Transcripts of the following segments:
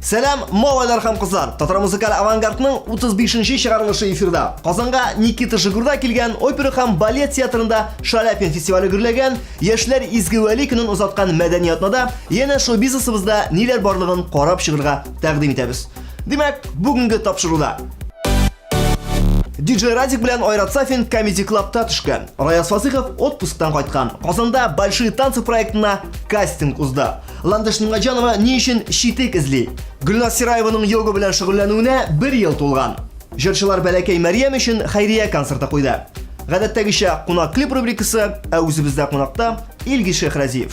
Selam movalar ham qizlar. Tatar muzikal avangardning 35-chiqarilishi efirda. Qozonga Nikita Jigurda kelgan opera ham ballet teatrida Shalapin festivali gurlagan, yoshlar izgivali kunini uzatgan madaniyatnada yana shu biznesimizda nelar borligini qarab chiqirga taqdim etamiz. Demak, bugungi topshiriqlar DJ Radik bilan Oyrat Safin Comedy Club'da tushgan. Rayaz Fasixov отпускdan qaytgan. Qozonda Большие танцы проектына кастинг uzdi. Landish Nimgajanova ne uchun shitik izli? Gulnaz Sirayevaning yoga bilan shug'ullanuvine 1 yil to'lgan. Jurchilar Balakay Maryam uchun xayriya konserti qo'ydi. G'adatdagicha qo'noq klip rubrikasi, o'zimizda qo'noqda Ilgi Shehraziyev.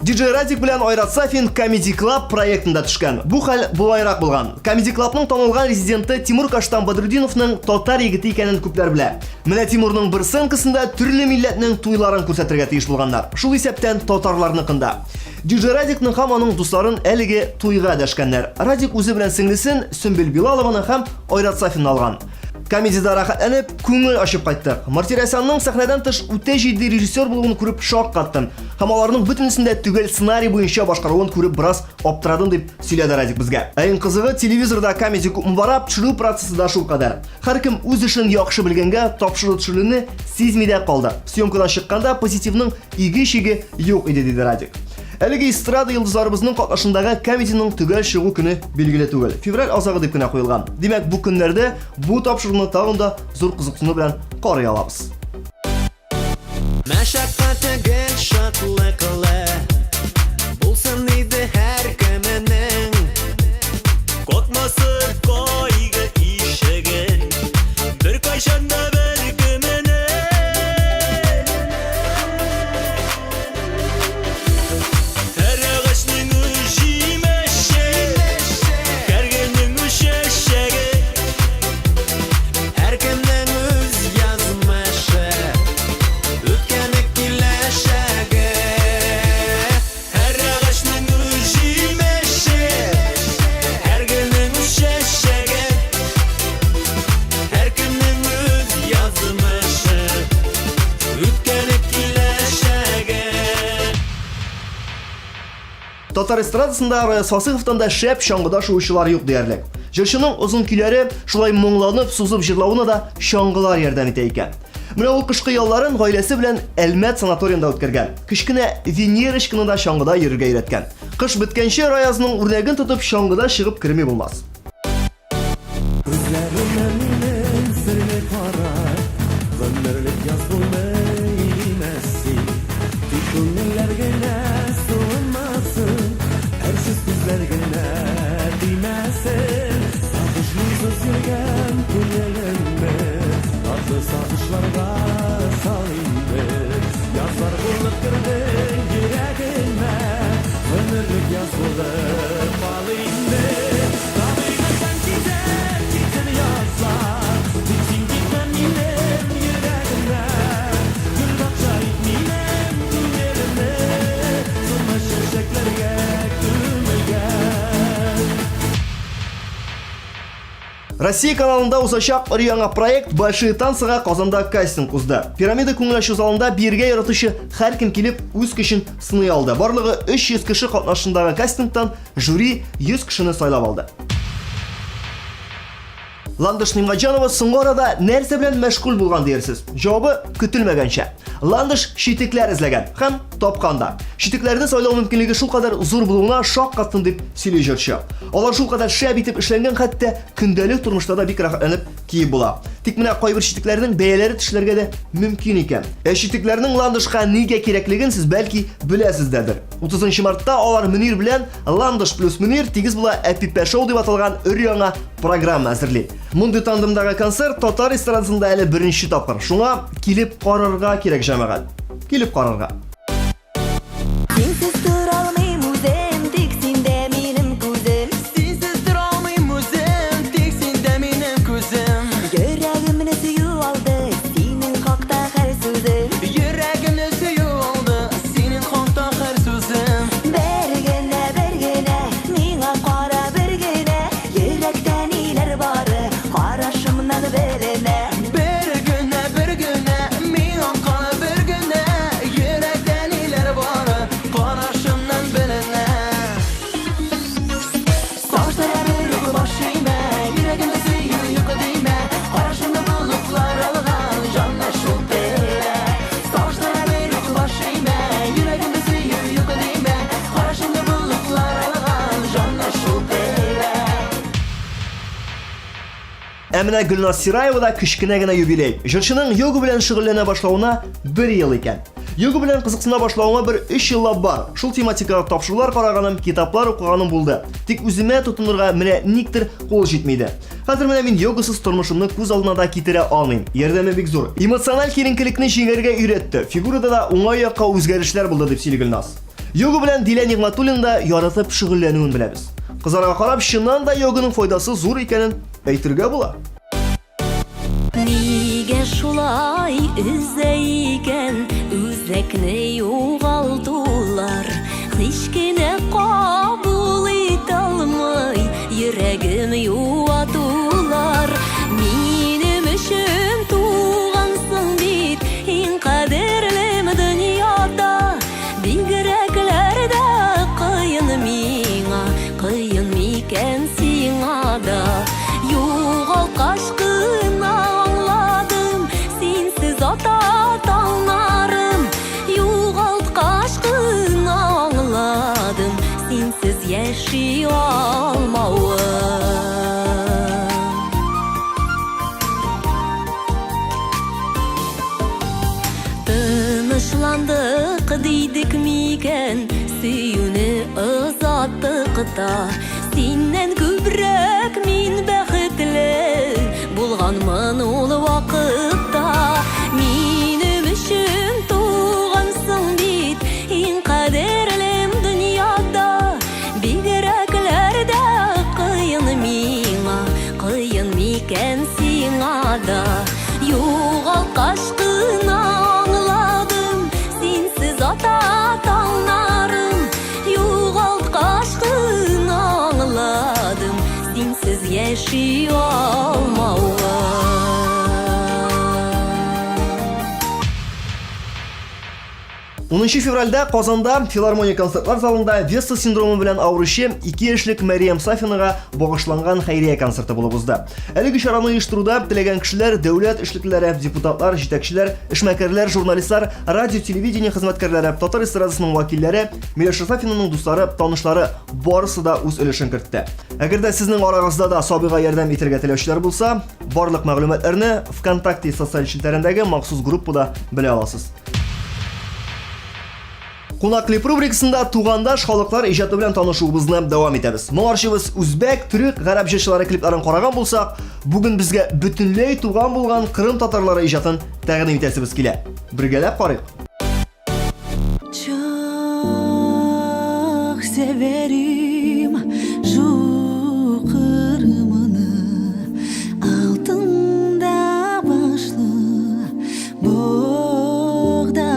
DJ Radik bilan Oyrat Safin Comedy Club proyektida tushgan. Bu hal bulayroq bo'lgan. Comedy Clubning tanilgan rezidenti Timur Kashtan Badrudinovning Totar yigiti ekanini ko'plar biladi. Mana Timurning bir synkasida turli millatning to'ylarini ko'rsatirga tegish bo'lganlar. Shu hisobdan Totarlarniqinda. DJ Radikning ham uning do'stlarini eliga to'yga adashganlar. Radik o'zi bilan singlisi Sumbil Bilalovani ham Oyrat Safin olgan. Komediyada rahatlanib, ko'ngil ochib qaytdik. Martirasanning sahnadan tish o'ta jiddiy rejissyor bo'lganini ko'rib shok qatdim. Ham ularning butunisida tugal ssenariy bo'yicha boshqaruvini ko'rib biroz optiradim deb so'yladi Radik bizga. Eng qizig'i televizorda komediya muborab tushiruv protsessida shu qadar. Har kim o'z ishini yaxshi bilganga topshiriq tushirishini sezmida qoldi. Syomkadan chiqqanda pozitivning igi-shigi yo'q edi dedi Radik. Әлеге эстрада йолдызларыбызның катнашындагы комедияның төгәл чыгу көне билгеле түгел. Февраль азагы дип кенә куелган. Димәк, бу көннәрдә бу тапшырыкны тагын да зур кызыксыну белән карый алабыз. Мәшәкатьгә шатлыклы булсын иде һәр кемнең. Котмасы койгы ишеген бер кайчанда бер кемне. Татар эстрадасында Раяз Фасиховтан да шәп шаңгыда шуучылар юк диярлек. Җырчының озын көйләре шулай моңланып, сузып җырлавына да шаңгылар ярдәм итә икән. Менә ул кышкы ялларын гаиләсе белән Әлмәт санаториенда үткәргән. Кичкенә Венерочканы да шаңгыда йөрергә өйрәткән. Кыш беткәнче Раязның үрнәген тотып шаңгыда чыгып керми булмас. Россия каналында узачак яңа проект Большие танцыга Казанда кастинг узды. Пирамида күңелләшү залында биргә яратучы һәр кем килеп үз көчен сыный алды. Барлыгы 300 кеше катнашындагы кастингтан жюри 100 кешене сайлап алды. Landish Nimgajanova соңгы арада нәрсә белән мәшгуль булган диярсез? Җавабы көтелмәгәнчә. Landish шитекләр эзләгән һәм тапканда. Шитекләрне сайлау мөмкинлеге шул кадәр зур булуына шок каттым дип сөйли җырчы. Алар шул кадәр шәп итеп эшләнгән, хәтта көндәлек тормышта да бик рәхәтләнеп киеп була. Тик менә кайбер шитекләрнең бәяләре төшләргә дә мөмкин икән. Шитекләрнең Landishка нигә кирәклеген сез бәлки беләсездер. 30 мартта алар Мөнир белән Landish плюс Мөнир тигез була Эпипе шоу дип аталган яңа программа әзерли. Мондый тандемдагы концерт Татар эстрадасында әле беренче тапкыр. Шуңа килеп карарга кирәк җәмәгать. Килеп карарга. Bir güne, bir güne, min kala bir güne, yürekten Әмінә Гүлназ Сираева да кішкенә генә юбилей. Җырчының йога белән шөгыльләнә башлауына 1 ел икән. Йога белән кызыксына башлауыма бер 3 еллап бар. Шул тематикага тапшырулар караганым, китаплар укыганым булды. Тик үземә тотынырга менә никтер кул җитмиде. Хәзер менә мин йогасыз тормышымны күз алдына да китерә алмыйм. Ярдәме бик зур. Эмоциональ киеренкелекне җиңәргә өйрәтте. Фигурада да уңай якка үзгәрешләр булды дип сөйли Гөлназ. Йога белән Дилә Нигъмәтуллин да яратып шөгыльләнүен беләбез. Кызларга карап, чыннан да йоганың файдасы зур икәнен әйтергә була. Нигә шулай үзәйгән үзәкне югалтулар, һичкенә кабул итә алмый йөрәгем юатулар. Минем өчен тугансың бит, иң кадерлем дөньяда, бигрәкләр дә кыен миңа, кыен микән сиңа да. Югалткач кына аңладым, синсез ата таңнарым. Югалткач кына аңладым, синсез яши алмавым. Тынычландык дидек микән, сөюне озаттык та. Синнән күбрәк мин бәхетле булганмын ул вакытта. Минем өчен тугансың бит, иң кадерлем дөньяда, бигрәкләр дә кыен миңа, кыен микән сиңа да. Югалткач кына аңладым, синсез ата таңнарым. Югалткач кына аңладым, синсез яши алмавым. 10 февральдә Казанда филармония концертлар залында Веста синдромы белән авыручы 2 яшьлек Мәрьям Сафинага багышланган хәйрия концерты булып узды. Әлеге чараны оештыруда теләгән кешеләр, дәүләт эшлеклеләре, депутатлар, җитәкчеләр, эшмәкәрләр, журналистлар, радио, телевидение хезмәткәрләре, Татар эстрадасының вәкилләре, Миләүшә Сафинаның дуслары, танышлары барысы да үз өлешен кертте. Әгәр дә сезнең арагызда да Сабыйга ярдәм итәргә теләүчеләр булса, барлык мәгълүматларны ВКонтакте социаль челтәрендәге махсус группада белә аласыз. Кунаклип рубрикасында тугандаш халыклар иҗаты белән танышуыбызны дәвам итәбез. Моңарчыбыз үзбәк, төрек, гарәп җырчылары клипларын караган булсак, бүген безгә бөтенләй туган булган Кырым татарлары иҗатын тәкъдим итәсебез килә. Бергәләп карыйк. Çok severim şu Kırım'ını, altında başlı buğdayın.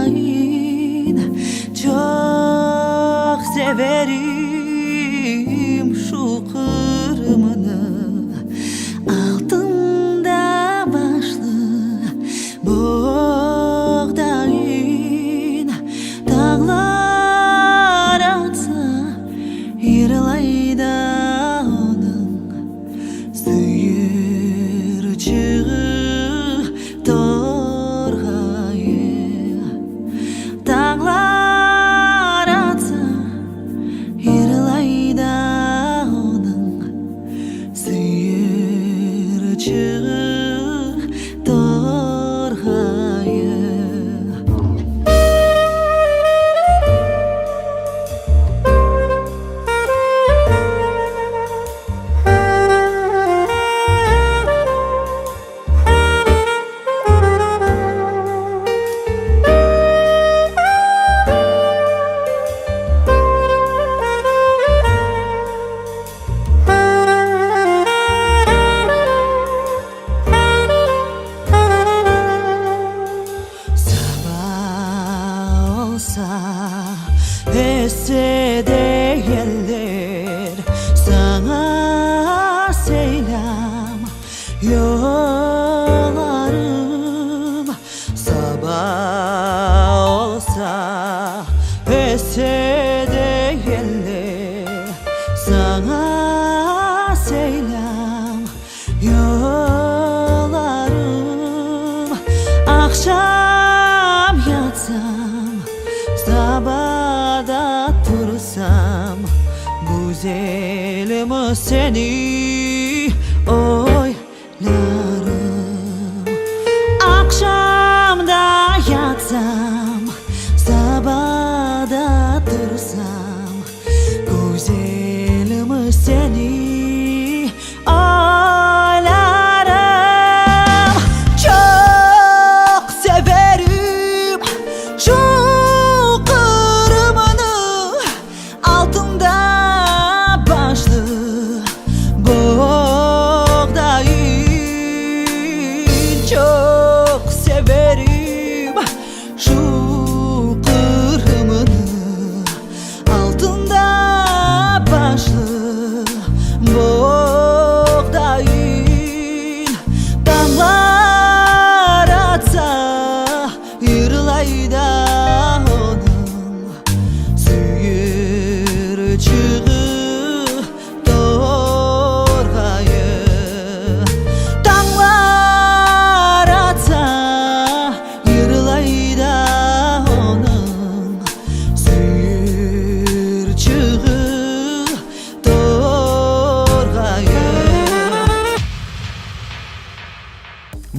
Çok severim şu Kırım'ını, altında başlı buğdayın. Dağlar atsa yırlayda onun, sıyır çığı torgayı. Dağlar atsa yırlayda onun, sıyır çığı torgayı. Sabah olsa esse değerler, sana selam yollarım. Sabah olsa esse değerler, sana selam yollarım. Akşam yatsam, sabahda tursam, güzelim seni oylarım.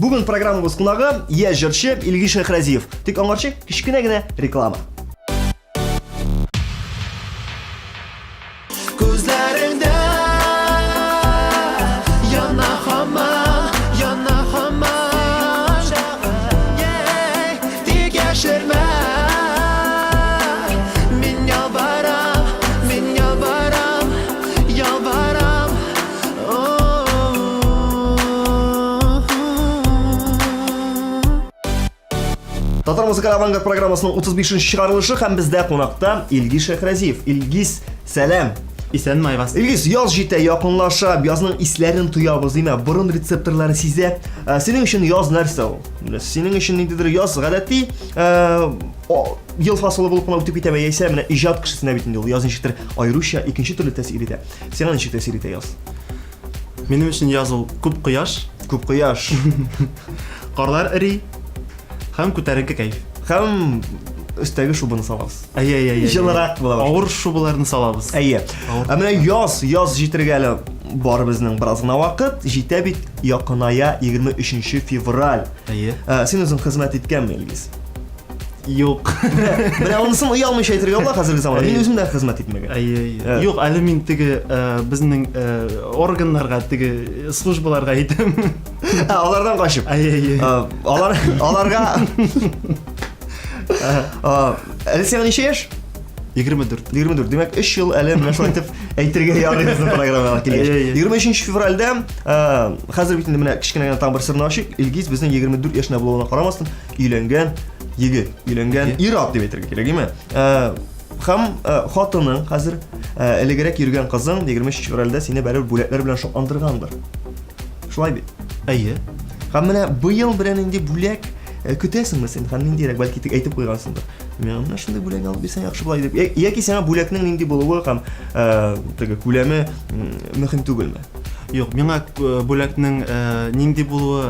Бүген программабыз кунагы яшь җырчы Илгиз Шәйхразиев. Тик аңарчы кичкенә генә реклама. Күзләреңдә яна һаман тик яшермә. Мин ялварам Татар музыкаль авангард программасының 35-нче чыгарылышы һәм бездә кунакта Илгиз Шәйхразиев. Илгиз, сәлам. Исән майгас. Илгиз, яз җитә, якынлаша, язның исләрен туябыз, димә, борын рецепторлары сизә. Синең өчен яз нәрсә ул? Синең өчен ниндидер яз гадәти ел фасылы булып кына үтеп китәме яисә менә иҗат кешесенә бит инде ул яз ничектер аеруча икенче төрле тәэсир итә. Сиңа ничек тәэсир итә яз? Минем өчен яз ул күп кояш, Күп кояш карлар эри һәм күтәренке кайф. һәм өстәге шубыны салабыз. Әйе. Җылырак була башлый. Авыр шубаларны салабыз. Әйе. Менә яз җитәргә әле бар безнең бераз гына вакыт, җитә бит якыная 23 февраль. Әйе. Син үзең хезмәт иткәнме, Илгиз? Юк. Менә унысын уялмыйча әйтергә була хәзерге заманда. Мин үзем дә хезмәт итмәгән. Әйе. Юк, әле мин теге безнең органнарга, теге службаларга әйтәм. Алардан качып. Әйе. Аларга әле сиңа ничә яшь? 24. 24. Димәк 3 ел әле менә шулай итеп әйтергә ярый безнең программага килгәч. 23 февральдә хәзер бит инде менә кичкенә генә таң бер сырны ачык. Илгиз безнең 24 яшенә булуына карамастан өйләнгән егет, өйләнгән ир-ат дип әйтергә кирәк, име? Һәм хатының хәзер элегрәк йөргән кызың 23 февральдә сине бәрәбер бүләкләр белән шатландыргандыр. Шулай бит. Әйе. Һәм менә быел белән инде бүләк көтәсеңме син? Һәм ниндирәк бәлки тик әйтеп куйгансыңдыр. Мен менә шундый бүләк алып бирсәң яхшы булай дип. Яки сиңа бүләкнең нинди булуы һәм теге күләме мөһим түгелме? Юк, миңа бүләкнең нинди булуы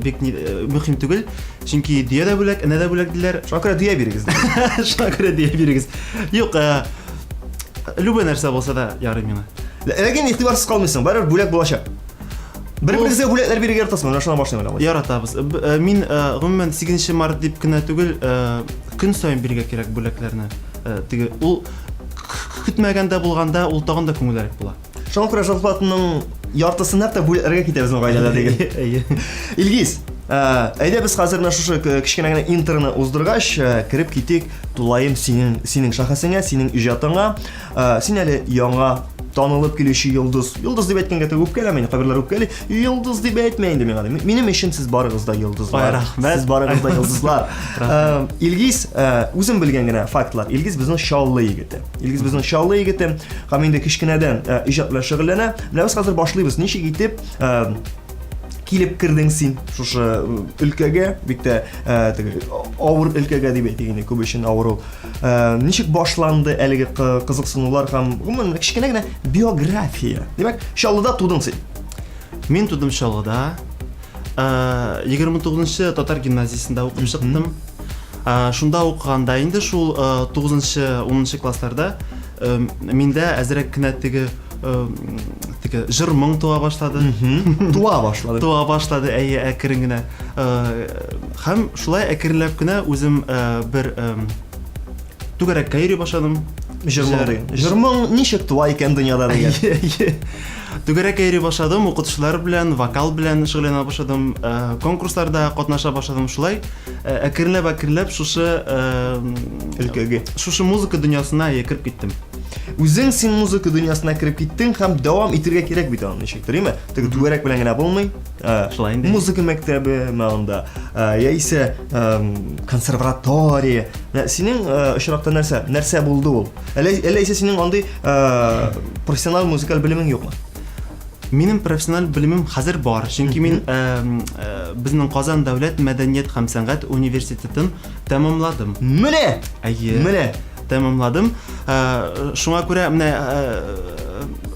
бик мөһим түгел. Чөнки дия дә бүләк, әнә дә бүләк диләр. Шуңа күрә дия бирегез. Шуңа күрә дия бирегез. Юк, любой нәрсә булса да ярый миңа. Ләкин игътибарсыз калмыйсың, бәрәбер бүләк булачак. Бер-берегезгә бүләкләр бирергә яртасызмы? Менә шуннан башлыйм. Яратабыз. Мин гомумән 8 март дип кенә түгел, көн саен бирергә кирәк бүләкләрне. Теге ул көтмәгәндә булганда ул тагын да күңеллерәк була. Шуңа күрә зарплатаның яртысын нәрсә бүләкләргә китә безнең гаиләдә диген. Әйе. Илгиз, әйдә без хәзер менә шушы кичкенә генә интерны уздыргач, кирип китик тулаем синең шәхесеңә, синең иҗатыңа. Син әле яңа танылып килүче йолдыз. Йолдыз дип әйткәнгә тә үпкәләмә, каберләр үпкәли. Йолдыз дип әйтмә инде миңа. Минем өчен сез барыгыз да йолдызлар. Рәхмәт. Сез барыгыз да йолдызлар. Илгиз, үзем белгән генә фактлар. Илгиз безнең Шаулы егете. Илгиз безнең Шаулы егете. Һәм инде кичкенәдән иҗат белән шөгыльләнә. Менә без хәзер башлыйбыз. Ничек итеп килеп кирдең син шушы өлкәгә, бик тә теге авыр өлкәгә дип әйтик инде, күп өчен авыр ул. Ничек башланды әлеге кызыксынулар һәм гомумән кичкенә генә биография. Димәк, Шаллыда тудың син. Мин тудым Шаллыда. 29-нчы татар гимназиясендә укып чыктым. Шунда укыганда инде шул 9-нчы, 10-нчы классларда миндә әзрәк кенә теге җыр моң туа башлады. Туа башлады, әйе, әкрен генә. Һәм шулай әкренләп кенә үзем бер түгәрәккә йөри башладым. Җыр моң ничек туа икән дөньяда дигән. Түгәрәккә йөри башладым, укытучылар белән, вокал белән шөгыльләнә башладым, конкурсларда катнаша башладым. Шулай әкренләп шушы Өлкәгә. Шушы музыка дөньясына кирип киттем. Үзең син музыка дөньясына кирип киттең һәм дәвам итәргә кирәк бит аны ничектер, име? Теге түгәрәк белән генә булмый. Шулай инде. Музыка мәктәбе мәгънәдә, яисә консерватория. Синең очракта нәрсә булды ул? Әле исә синең андый профессиональ музыкаль белемең юкмы? Минем профессиональ белемем хәзер бар. Чөнки мин безнең Казан дәүләт мәдәният һәм сәнгать университетын тәмамладым. Менә! Әйе. Менә! Тәмамладым. Шуңа күрә менә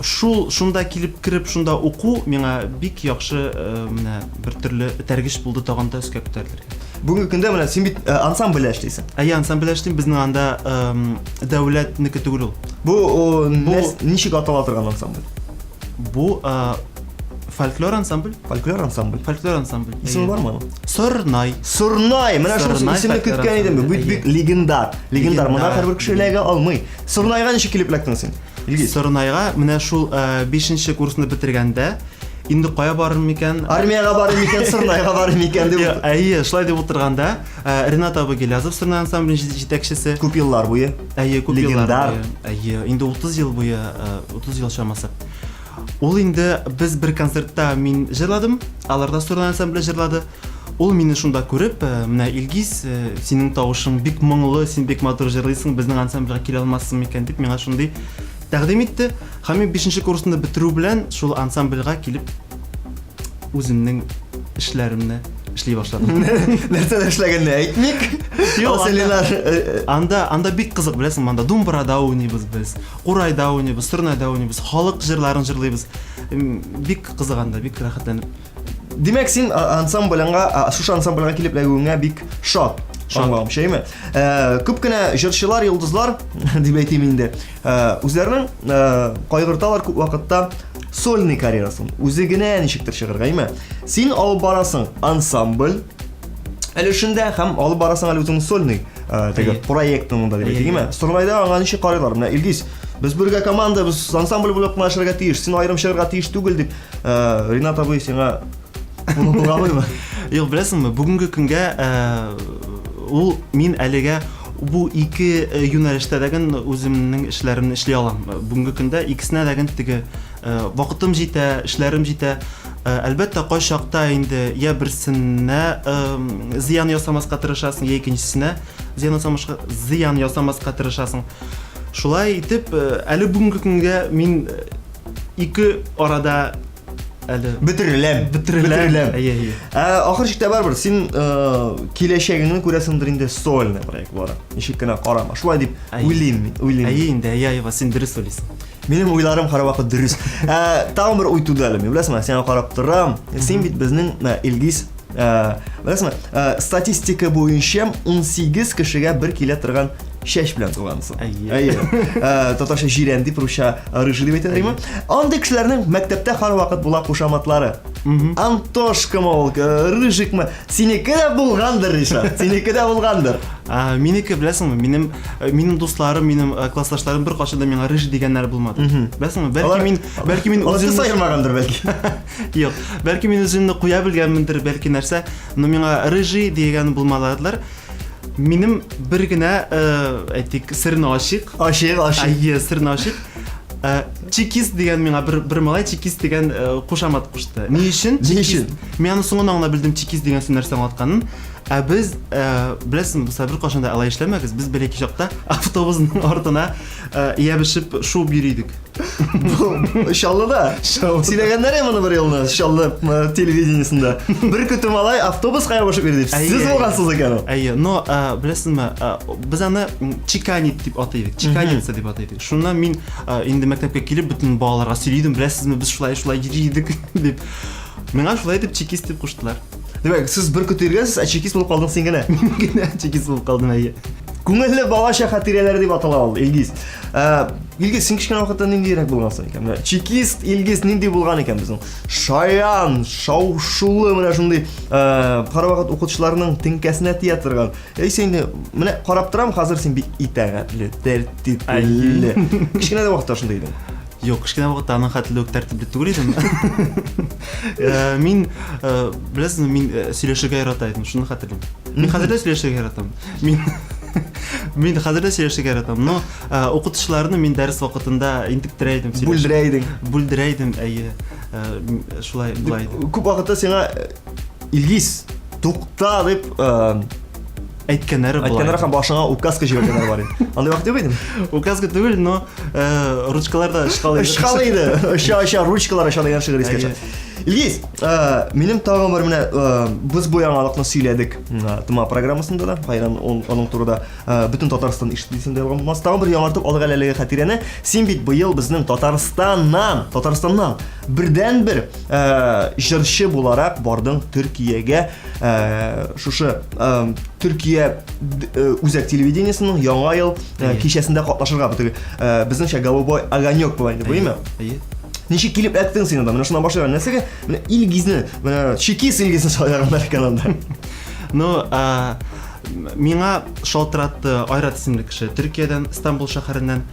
шунда килеп кирип шунда уку миңа бик яхшы менә бер төрле тәргиш булды тагын да өскә күтәрелергә. Бүгенге көндә менә син бит ансамбль эшлисең. Әйе, ансамбль эшлим, безнең анда дәүләтнеке түгел ул. Бу ничек атала торган ансамбль? Бу Фольклор ансамбль. Фольклор ансамбль. Фольклор ансамбль. Исеме бармы аның? Сорнай. Сурнай, менә шул Сурнай исемне фольклор көткән идем. ансамбле, Бу бик легендар. Легендар. Моны Легендар. һәрбер кеше эләгә алмый. Сурнайга ничек килеп эләктең син? Илгиз. Сорнайга менә шул 5-нче курсны бетергәндә инде кая барырмын микән? Армияга барып микән, Сурнайга барып микән дип Әйе, шулай дип утырганда Ренат абый Гилязов Сорнай ансамбль җитәкчесе. күп еллар буе. Әйе, күп еллар Легендар. буе. Әйе, инде 30 ел буе, 30 ел чамасы. Ул инде без бер концертта мин җырладым, аларда Сорнай ансамбле җырлады. Ул мине шунда күреп, менә Илгиз, синең тавышың бик моңлы, син бик матур җырлыйсың, безнең ансамбльгә килә алмассың микән дип миңа шундый тәкъдим итте. Һәм мин 5-нче курсны бетерү белән шул ансамбльгә килеп үземнең эшләремне эшли башладым. Нәрсәдә эшләгәнне әйтмик. Юк, Аселилар Анда бик кызык, беләсең, анда думбрада уйныйбыз без, курайда уйныйбыз, Сорнайда уйныйбыз, халык җырларын җырлыйбыз. Бик кызык анда, бик рәхәтләнеп. Димәк син ансамбльгә, шушы ансамбльгә килеп эләгүеңә бик шат. Аңлавым, шәйме? Күп кенә җырчылар, йолдызлар дип әйтим инде. Үзләренең кайгырталар күп вакытта сольный карьерасын. Үзе генә ничектер чыгарга, әйме? Син алып барасың ансамбль өлешендә һәм алып барасың әле үзең сольный теге проектыңда дип әйтим. Сорнайда аңа ничек карыйлар? Менә Илгиз, без бергә команда, без ансамбль булып кылышырга тиеш, син аерым чыгарга тиеш түгел дип Ренат абый сиңа буны булгабыймы? Юк, беләсеңме, бүгенге көнгә ул мин әлегә бу ике юнәлештә дәген үземнең эшләремне эшли алам. Бүгенге көндә икесенә дәген теге вакытым җитә, эшләрем җитә. Әлбәттә кайчакта инде я берсенә зыян ясамаска тырышасың, я икенчесенә зыян ясамаска тырышасың. Шулай итеп, әле бүгенге көнгә мин ике арада әле Бетереләм. Әйе. Ахыр чиктә барбыр, син киләчәгеңне күрәсеңдер инде сольный проектлары. Ничек кенә карама. Шулай дип уйлыйм. Әйе инде, әйе, син дөрес сөйлисең. Минем уйларым һәрвакыт дөрес. Тагын бер уй туды әле. Беләсеңме, сиңа карап торам. Син бит безнең Илгиз, беләсеңме, статистика буенча 18 кешегә бер килә торган чәч белән тугансың. Әйе. Татарча җирән дип, русча рыжий дип әйтәләрме? Андый кешеләрнең мәктәптә һәрвакыт була кушаматлары. Антошкамы ул, рыжикмы? Синеке дә булгандыр, Риша. Синеке дә булгандыр. Минеке, беләсеңме, минем дусларым, минем классташларым бер кашында миңа рыжий дигәннәр булмады. Беләсеңме, бәлки мин үземне сайырмагандыр бәлки. Юк, бәлки мин үземне куя белгәнмендер, бәлки нәрсә, но миңа рыжий дигән булмадылар. Минем бер генә әйтик сырны ачык. Әйе, сырны ачык. Чекист дигән миңа бер малай чекист дигән кушамат кушты. Ни өчен? Мин аны соңыннан гына белдем чекист дигән нәрсә аңлатканын. Без беләсең, бер кашында алай эшләмәгез. Без бәлки чакта автобусның артына ябышып шоу биридек. Иншалла да. Сөйләгәннәр моны бер елны, иншалла телевидениесендә. Бер көтү малай автобуска ябышып бирде. Сез булгансыз икән ул. Әйе, но беләсеңме, без аны чеканит дип атыйдык. Чеканица дип атыйдык. Шуннан мин инде мәктәпкә килеп бөтен балаларга сөйлидем, беләсезме, без шулай йөридек дип. Миңа шулай дип чекист дип куштылар. Димәк, сез бер көтү йөргәнсез, чекист булып калдың син генә. Мин генә чекист булып калдым, әйе. Күңелле балача хатирәләр дип атала ул Илгиз. Илгиз, син кичкән вакытта ниндирәк булгансың икән? Чекист Илгиз нинди булган икән безнең? Шаян, шау-шулы менә шундый һәрвакыт укытучыларның теңкәсенә тия торган. Син менә карап торам, хәзер син бик итәгатьле, тәртипле. Кичкенә дә вакытта шундый идең. Юк, кичкенә вакытта аның хәтле үк тәртипле түгел идем. Мин беләсезме, мин сөйләшергә ярата идем, шуны хәтерлим. Мин хәзер дә сөйләшергә яратам. Мин хәзер дә сөйләшергә яратам, но укытучыларны мин дәрес вакытында интектерә идем, бүлдерә идем, әйе. Шулай булай иде. Күп вакытта сиңа Илгиз, тукта дип әйткәннәре була. Әйткәннәре һәм башыңа указка җибәргәннәр бар иде. Андый вакыт юк идеме? Указка түгел, но ручкаларда ышкал иде. Аша ручкалар аша дигән шигырь искә төшә. Илгиз, минем тагын бер менә без бу яңалыкны сөйләдек. Тыма программасында да, хайран аның турында бөтен Татарстан ишетүсендә булмас. Тагын бер яңартып алга әлеге хатирәне. Син бит быел безнең Татарстаннан бердән бер җырчы буларак бардың Төркиягә, шушы Төркия үзәк телевидениесенең яңа ел кичәсендә катнашырга. Безнеңчә Голубой огонек булган иде, буймы? Әйе. Ничек килеп әктең син анда? Менә шуннан башлаган нәрсәгә? Менә Илгизне, менә Чекис Илгизне шаярганнар икән анда. Ну, миңа шалтыратты Айрат исемле кеше Төркиядән, Истанбул шәһәреннән.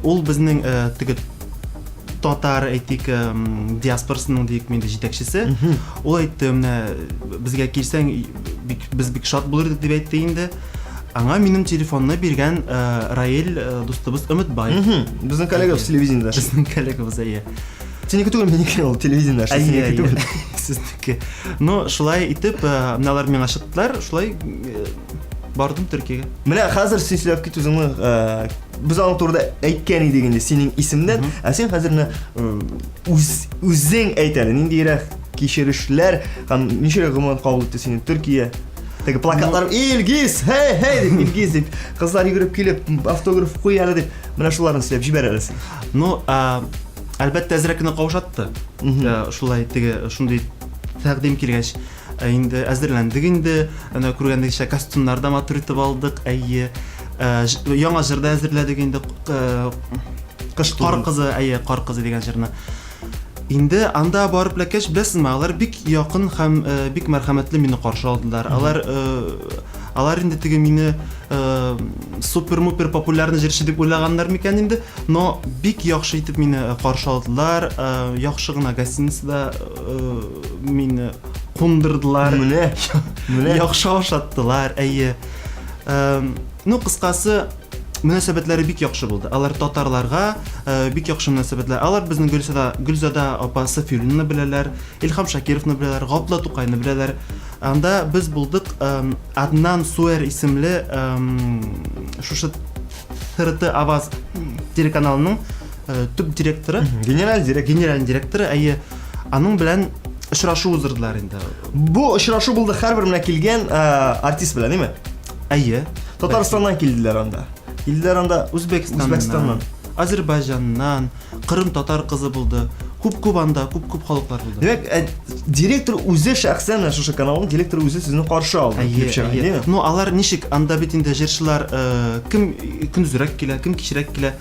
Ул безнең теге татар әйтик диаспорасының диек менде җитәкчесе. Ул әйтте, менә безгә килсәң без бик шат булырбыз дип әйтте инде. Аңа минем телефонны биргән Раил дустыбыз Өметбай. Безнең коллегабыз телевидениедә. Безнең коллегабыз әйе. Синеке түгел, минеке ул телевидениедә. Синеке түгел. Сезнеке. Ну, шулай итеп, менәләр миңа чыктылар, шулай бардым Төркиягә. Менә хәзер син сөйләп кит үзеңне без аның турында әйткән идек инде синең исемнән, ә син хәзерне үзең әйт әле, ниндирәк кичерешләр һәм ничек гомумән кабул итте сине Төркия? Теге плакатлар Илгиз, hey дип Илгиз дип кызлар йөгереп килеп автограф куй әле дип менә шуларны сөйләп җибәр әле син. Ну, әлбәттә әзрәк кенә каушатты. Шулай теге шундый тәкъдим килгәч, инде әзерләндек инде, ана күргәндәгечә костюмнар да матур итеп алдык, әйе. Яңа җырда әзерләдек инде, кар кызы, әйе, кар кызы дигән җырны. Инде анда барып ләкәч, беләсезме, алар бик якын һәм бик мәрхәмәтле мине каршы алдылар. Алар инде теге мине супер-мупер популярны җырчы дип уйлаганнар микән инде, но бик яхшы итеп мине каршы алдылар. Яхшы гына гостиницада мине кундырдылар. Менә яхшы ашаттылар, әйе. Ну, кыскасы, мөнәсәбәтләре бик яхшы булды. Алар татарларга бик яхшы мөнәсәбәтләр. Алар безнең Гөлзада апа Сафиуллинны беләләр, Илһам Шакировны беләләр, Гаплы Тукайны беләләр. Анда без булдык Аднан Суэр исемле шушы ТРТ Аваз телеканалының төп директоры, Генераль директоры, әйе, аның белән очрашу уздырдылар инде. Бу очрашу булды һәрбер менә килгән артист белән, әйме? Әйе. Татарстаннан килделәр анда. Үзбәкстаннан, Азербайҗаннан, Кырым татар кызы булды. Күп анда, күп халыклар булды. Димәк, директор үзе шәхсән шушы каналның директоры үзе сезне каршы алды. Әйе. Ну, алар ничек анда бит инде җырчылар кем көндүзрәк килә, кем кичрәк килә,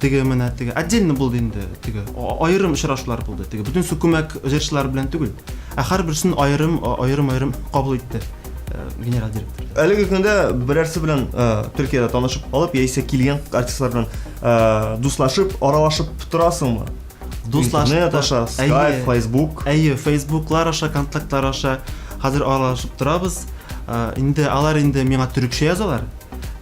теге менә теге отдельно булды инде, теге аерым очрашулар булды. Теге бүтән күмәк җырчылар белән түгел. Һәрберсен аерым кабул итте генераль директор. Әлеге көндә берәрсе белән Төркиядә танышып алып, яисә килгән артистлар белән дуслашып, аралашып торасыңмы? Дуслашып, Skype, Facebook. Әйе, Facebooklар аша, контактлар аша хәзер аралашып торабыз. Инде алар инде миңа төрекчә язалар.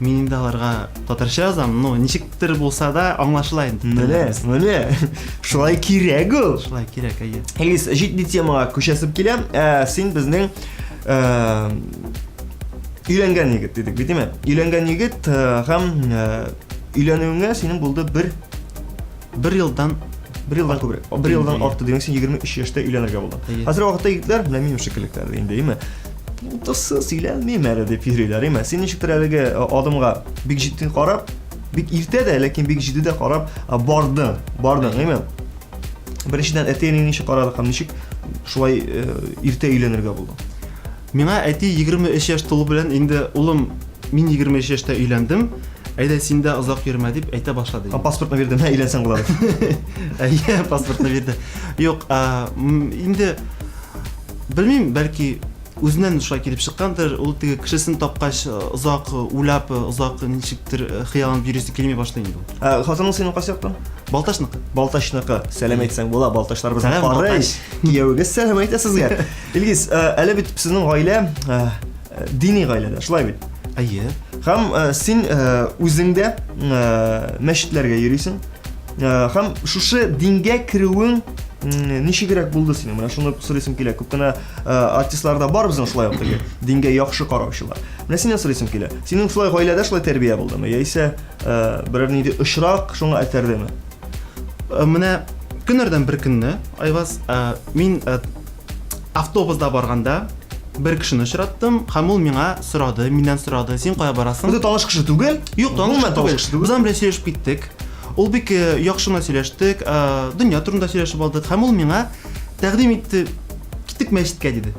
Мин инде аларга татарча язам. Ну, ничектер булса да аңлашыла инде. Менә. Шулай кирәк ул. Шулай кирәк, әйе. Илгиз, җитди темага күчәсеп киләм. Син безнең өйләнгән егет дидек, битеме? Өйләнгән егет һәм өйләнүеңә синең булды бер елдан күбрәк. Бер елдан артты дигән, син 23 яшьтә өйләнергә булдың. Хәзер вакытта егетләр менә минем шикеллектәр инде, әйме? Тысы сөйләнмим әле дип йөриләр, әйме? Син ничектер әлеге адымга бик җитди карап, бик иртә дә, ләкин бик җитди дә карап бардың, әйме? Беренчедән әтәйнең ничек карады һәм ничек шулай иртә өйләнергә булдың? Миңа әти 23 яшь тулу белән инде улым, мин 23 яшьтә өйләндем. Әйдә син дә озак йөрмә дип әйтә башлады. Паспортны бирдем, өйләнсәң була дип. Әйе, паспортны бирде. Юк, инде белмим, бәлки үзеннән шулай килеп чыккандыр. Ул теге кешесен тапкач озак уйлап, озак ничектер хыялын бирүсе килми башлый инде. Хатының синең кайсы яктан? Балташныкы. Сәлам әйтсәң була, Балташлар безне карый. Кияүгез сәлам әйтә сезгә. Илгиз, әле бит сезнең гаилә дини гаиләдә, шулай бит? Әйе. Һәм син үзеңдә мәчетләргә йөрисең. Һәм шушы дингә керүең ничегрәк булды синең? Менә шуны сорыйсым килә. Күп кенә артистларда бар безнең шулай ук теге дингә яхшы караучылар. Менә синнән сорыйсым килә. Синең шулай гаиләдә шулай тәрбия булдымы? Яисә берәр нинди очрак шуңа әтәрдеме? Менә көннәрдән бер көнне Айваз, мин автобуста барганда бер кешене очраттым, һәм ул миңа сорады, миннән сорады, син кая барасың? Бу таныш кеше түгел? Юк, таныш түгел. Без белән сөйләшеп киттек. Ул бик яхшы гына сөйләштек, дөнья турында сөйләшеп алдык, һәм ул миңа тәкъдим итте, киттек мәчеткә диде.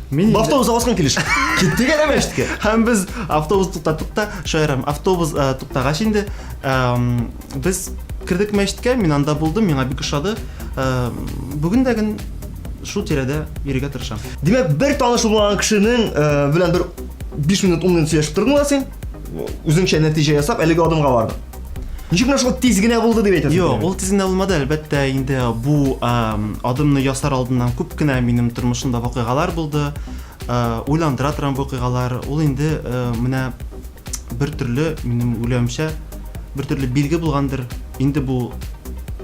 Мин автобуска баскан килеш. Киттек әле мәчеткә. Һәм без автобус туктаттык та, шаярам, автобус туктагач инде без кирдек мәчеткә, мин анда булдым, миңа бик ошады. Бүген дә гын шул тирәдә йөрергә тырышам. Димәк, бер таныш булган кешенең белән бер 5 минут 10 минут сөйләшеп тордың да син, үзеңчә нәтиҗә ясап, әлеге адымга бардың. Ничек менә шул тиз генә булды дип әйтәсең? Юк, ул тиз генә булмады, әлбәттә, инде бу адымны ясар алдыннан күп кенә минем тормышымда вакыйгалар булды. Уйландыра торган вакыйгалар, ул инде менә бер төрле минем уйлавымча бер төрле билге булгандыр. Инде бу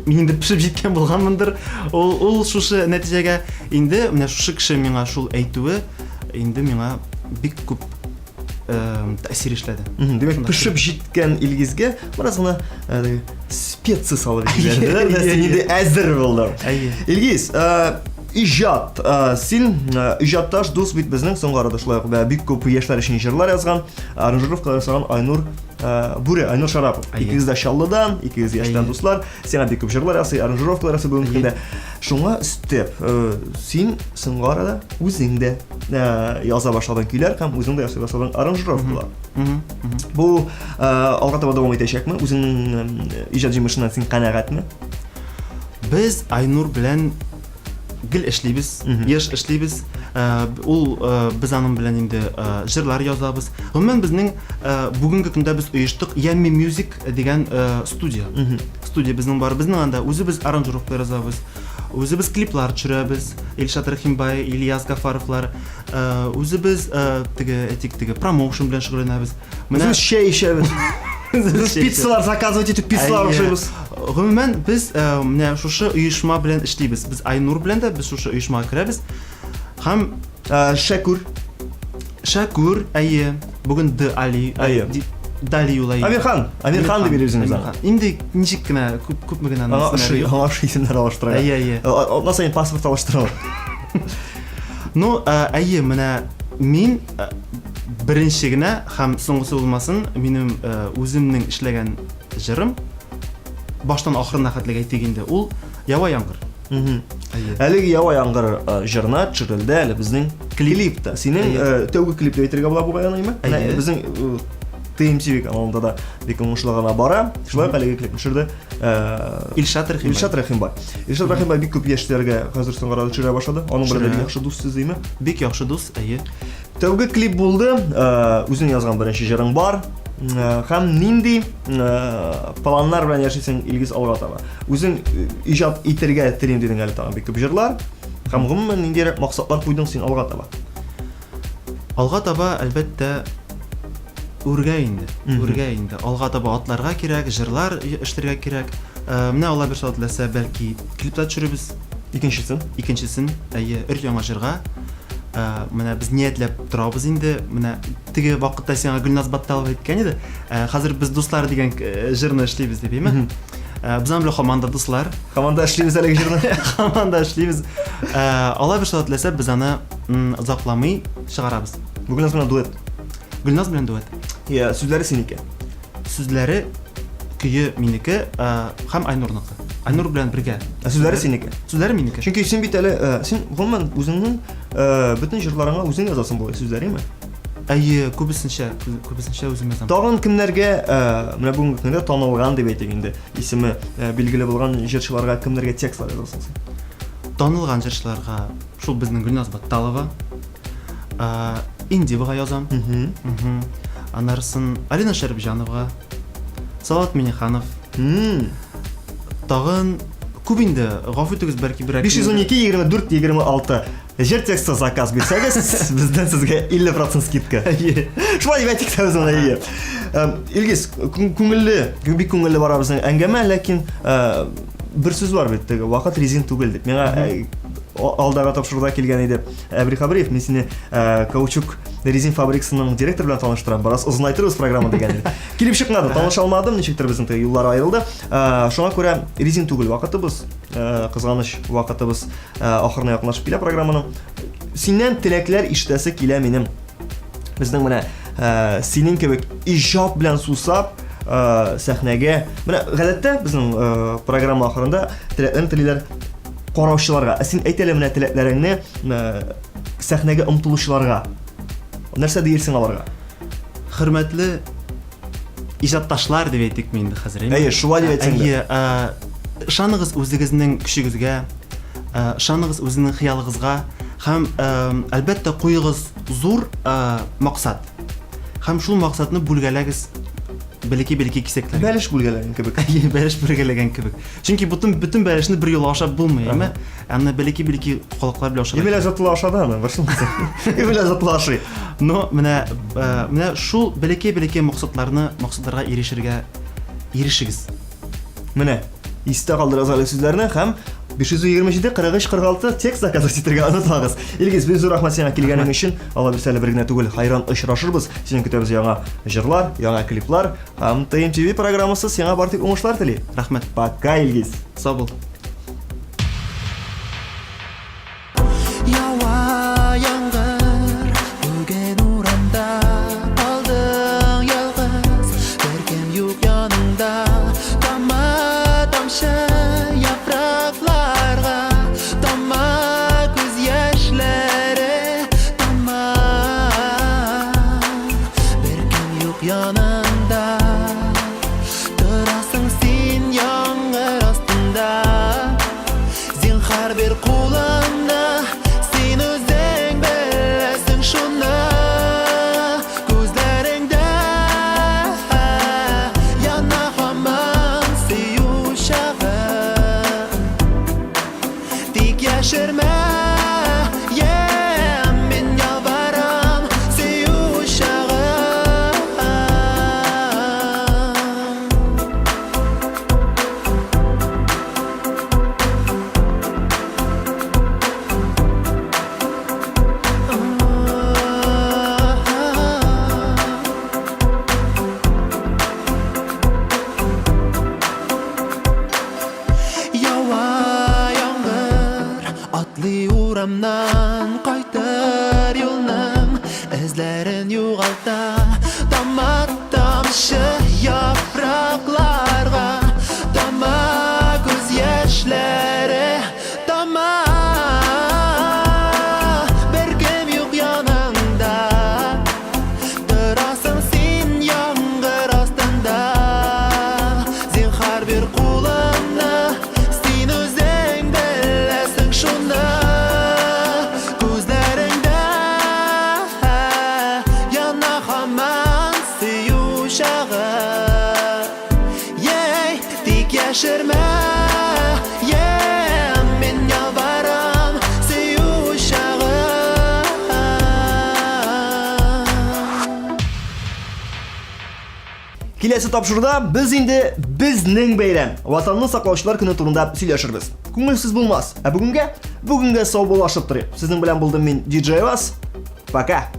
мин инде пешеп җиткән булганмындыр. Ул шушы нәтиҗәгә инде менә шушы кеше миңа шул әйтүе инде миңа бик күп тәэсир эшләде. Димәк, пешеп җиткән Илгизгә бераз гына специя салып җибәрделәр дә син инде әзер булдың. Илгиз, иҗат, син иҗатташ дус бит безнең соңгы арада шулай ук бик күп яшьләр өчен җырлар язган, аранжировка ясаган Айнур Бүре, Айнур Шарапов. Икегез дә Чаллыдан, икегез яшьтән дуслар, сиңа бик күп җырлар ясый, аранжировкалар ясый бүгенге көндә. Шуңа өстәп, син соңгы арада үзең дә яза башладың көйләр һәм үзең дә ясый башладың аранжировкалар. Бу алга таба дәвам итәчәкме? Үзеңнең иҗат җимешеннән син канәгатьме? Без Айнур белән гел эшлибез, еш эшлибез. Ул без аның белән инде җырлар язабыз. Гомумән безнең бүгенге көндә без оештык Yummy Music дигән студия. Студия безнең бар. Безнең анда үзебез аранжировкалар язабыз. Үзебез клиплар төшерәбез. Илшат Рахимбай, Ильяс Гафаровлар, үзебез теге промоушен белән шөгыльләнәбез. Менә шәй ишәбез. Пиццалар заказывать итеп пиццалар ашыйбыз. Гомумән без менә шушы оешма белән эшлибез. Без Айнур белән дә без шушы оешмага керәбез. Һәм Шакур, әйе, бүген Али, Дали Юлай. Амирхан дип йөрибез. Инде ничек кенә күпме генә Аңа исемнәр алыштыра. Әйе. Ондан соң паспорт алыштыра. Ну, әйе, менә мин беренче генә һәм соңгысы булмасын, минем үземнең эшләгән җырым баштан ахырына хәтлегә әйтик инде. Ул Ява яңгыр. Әлеге Ява яңгыр җырына төшерелде әле безнең клипта. Синең тәүге клипта әйтергә була бу гаянымы? Безнең TMTV каналында да бик уңышлыгына бара. Шулай әлеге клип төшерде Илшат Рахимбай. Илшат Рахимбай бик күп яшьләргә хәзер соңгы арада төшерә башлады. Аның белән яхшы дус сезме? Бик яхшы дус, әйе. Тәүге клип булды. Үзең язган беренче җырың бар. Һәм нинди планнар белән яшисең Илгиз алга таба? Үзең иҗат итәргә телим дидең әле тагын бик күп җырлар. Һәм гомумән нинди максатлар куйдың син алга таба? Алга таба әлбәттә үргә инде. Алга таба атларга кирәк, җырлар эшләргә кирәк. Менә алла бер сәгатьләсә, бәлки клиплар төшеребез. Икенчесен, әйе, өр-яңа җырга. Менә без ниятләп торабыз инде. Менә теге вакытта сиңа Гөлназ Батталова әйткән иде. Хәзер без дуслар дигән җырны эшлибез дип, әйме? Без белән команда дуслар. Команда эшлибез әлеге җырны. Команда эшлибез. Алла бер сәгатьләсә, без аны озакламый чыгарабыз. Гөлназ белән дуэт. Гөлназ белән дуэт. Я, сүзләре синеке. Сүзләре көе минеке һәм Айнурныкы. Айнур белән бергә. Сүзләре синеке. Сүзләре минеке. Чөнки син бит әле син гомумән үзеңнең бөтен җырларыңа үзең язасың булай сүзләреме? Әйе, күбесенчә үзем язам. Тагын кемнәргә менә бүгенге көндә танылган дип әйтик инде. Исеме билгеле булган җырчыларга кемнәргә текстлар язасың син? Танылган җырчыларга шул безнең Гөлназ Батталова, Индивага язам. Анарсын Алина Шәрбҗановга, Салават Миниханов. Тагын күп инде, гафу итегез, бәлки бер 512-24-26 җыр тексты заказ бирсәгез, бездән сезгә 50% скидка. Шулай дип әйтик тә үзенә ие. Илгиз, бик күңелле бара безнең әңгәмә, ләкин бер сүз бар бит, теге вакыт резин түгел дип. Миңа алдага тапшыруда килгән иде Әбри Хабриев, мин сине каучук резин фабрикасының директоры белән таныштырам. Барас озынайтырбыз программа дигән иде. Килеп чыкмады, таныша алмадым, ничектер безнең теге юллар аерылды. Шуңа күрә резин түгел вакытыбыз, кызганыч вакытыбыз ахырына якынлашып килә программаның. Синнән теләкләр ишетәсе килә минем. Безнең менә синең кебек иҗат белән сусап сәхнәгә. Менә гадәттә безнең программа ахырында теләкләр караучыларга, син әйтәле менә теләкләреңне сәхнәгә омтылучыларга. Нәрсә диерсең аларга? Хөрмәтле иҗатташлар дип әйтик инде хәзер. Әйе, шулай дип әйтсәң дә. Ышаныгыз үзегезнең көчегезгә, ышаныгыз үзенең хыялыгызга һәм әлбәттә куегыз зур максат. Һәм шул максатны бүлгәләгез бәлки кисәкләр. Бәлеш бүлгәләгән кебек. Әйе, бәлеш бүлгәләгән кебек. Чөнки бөтен бәлешне бер юлы ашап булмый, әмма аны бәлки халыклар белән ашап. Емелә затлы ашады аны, башламаса. Емелә затлы ашый. Но менә шул бәлки максатларга ирешегез. Менә истә калдырыгыз әле сүзләрне һәм 527-43-46 текст заказы итәргә онытмагыз. Илгиз, бик зур рәхмәт сиңа килгәнең өчен. Алла бирсә бер генә түгел, хайран очрашырбыз. Синең көтәбез яңа җырлар, яңа клиплар һәм ТМТV программасы сиңа барлык уңышлар тели. Рәхмәт. Пока, Илгиз. Сау бул. Ява яңгыр бүген урамда алдың ялгыз беркем юк яныңда тамма тамчы яфракларга тамма күз яшьләре тамма беркем юк яныңда торасың син яңгыр астында зинһар бер кулыңда син үзең беләсең шуны күзләреңдә яна һаман сөю чагы тик яшермә мен ялварам сөю чагы Ява яңгыр атлый урамнан кайтыр юлның эзләрен югалта тамма тамчы яфракларга тамма күз яшьләре тамма беркем юк яныңда торасың син яңгыр астында зинһар бер кулыңны син үзең беләсең шуны күзләреңдә яна һаман сөю чагы тик яшермә мен ялварам сөю чагы Киләсе тапшыруда без инде безнең бәйрәм, ватанны саклаучылар көне турында сөйләшербез. Күңелсез булмас. Ә бүгенгә сау булашып торыйк. Сезнең белән булдым мин, DJ Вас. Пока.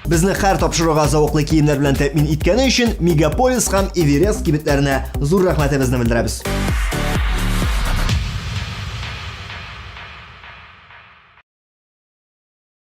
Безне һәр тапшыруга зауыклы киемнәр белән тәэмин иткәне өчен Мегаполис һәм Эверест кибетләренә зур рәхмәтебезне белдерәбез.